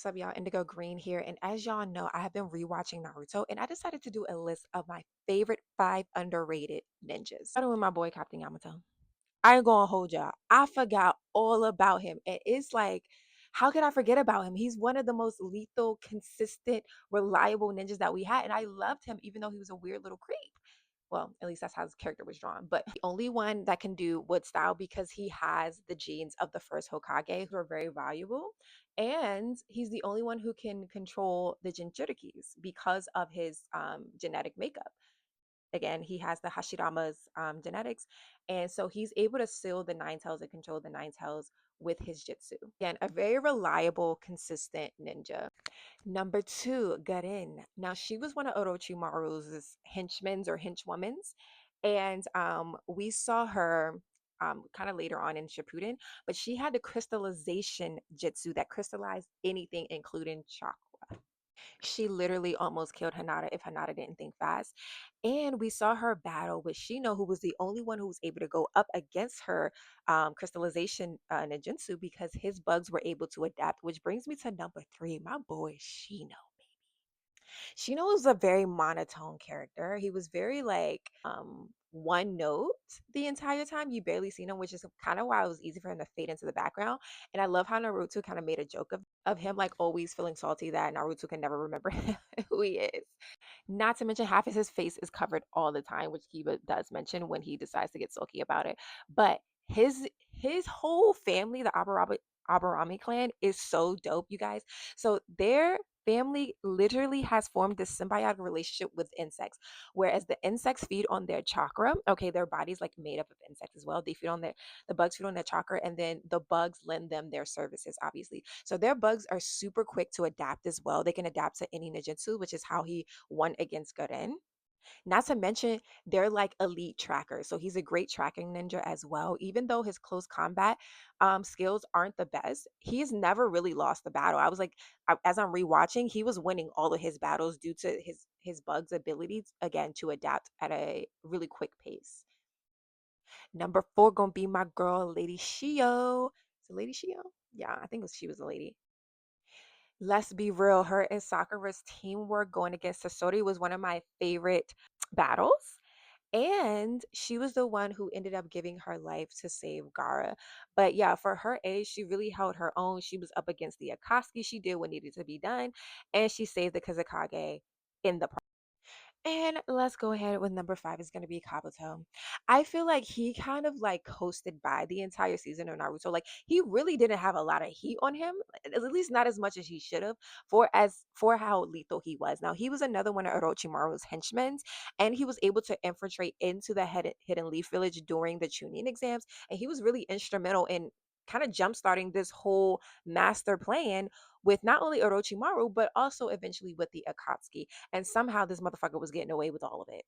What's up, y'all? Indigo Green here. And as y'all know, I have been rewatching Naruto and I decided to do a list of my favorite five underrated ninjas. Starting with my boy Captain Yamato. I ain't gonna hold y'all. I forgot all about him. And it's like, how could I forget about him? He's one of the most lethal, consistent, reliable ninjas that we had. And I loved him, even though he was a weird little creep. Well, at least that's how his character was drawn. But the only one that can do wood style because he has the genes of the first Hokage, who are very valuable. And he's the only one who can control the Jinchurikis because of his genetic makeup. Again, he has the Hashirama's genetics, and so he's able to seal the nine tails and control the nine tails with his jutsu. Again, a very reliable, consistent ninja. Number two, Garin. Now, she was one of Orochimaru's henchmen or henchwomens, and we saw her kind of later on in Shippuden, but she had the crystallization jutsu that crystallized anything, including chakra. She literally almost killed Hinata if Hinata didn't think fast. And we saw her battle with Shino, who was the only one who was able to go up against her crystallization ninjutsu because his bugs were able to adapt, which brings me to number three, my boy Shino. Shino was a very monotone character. He was very like one note the entire time. You barely seen him, which is kind of why it was easy for him to fade into the background. And I love how Naruto kind of made a joke of him like always feeling salty that Naruto can never remember who he is. Not to mention half of his face is covered all the time, which Kiba does mention when he decides to get sulky about it. But his whole family, the Aburami clan, is so dope, you guys. So their family literally has formed this symbiotic relationship with insects, whereas the insects feed on their chakra. Okay, their body's like made up of insects as well. They feed on the bugs feed on their chakra, and then the bugs lend them their services, obviously. So their bugs are super quick to adapt as well. They can adapt to any ninjutsu, which is how he won against Garen. Not to mention, they're like elite trackers. So he's a great tracking ninja as well. Even though his close combat skills aren't the best, he's never really lost the battle. I was like, as I'm rewatching, he was winning all of his battles due to his bugs' abilities again to adapt at a really quick pace. Number four gonna be my girl, Lady Shio. So Lady Shio? Yeah, I think she was a lady. Let's be real, her and Sakura's teamwork going against Sasori was one of my favorite battles. And she was the one who ended up giving her life to save Gara. But yeah, for her age, she really held her own. She was up against the Akatsuki. She did what needed to be done. And she saved the Kazakage in the. And let's go ahead with number five is going to be Kabuto. I feel like he kind of like coasted by the entire season of Naruto. Like he really didn't have a lot of heat on him, at least not as much as he should have, for how lethal he was. Now he was another one of Orochimaru's henchmen, and he was able to infiltrate into the Hidden Leaf Village during the Chunin exams, and he was really instrumental in kind of jump starting this whole master plan with not only Orochimaru but also eventually with the Akatsuki, and somehow this motherfucker was getting away with all of it.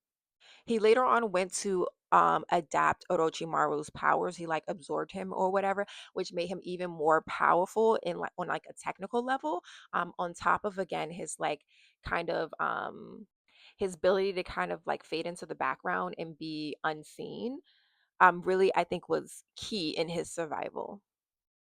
He later on went to adapt Orochimaru's powers. He like absorbed him or whatever, which made him even more powerful in like on like a technical level. On top of again his like kind of his ability to kind of like fade into the background and be unseen. Really I think was key in his survival.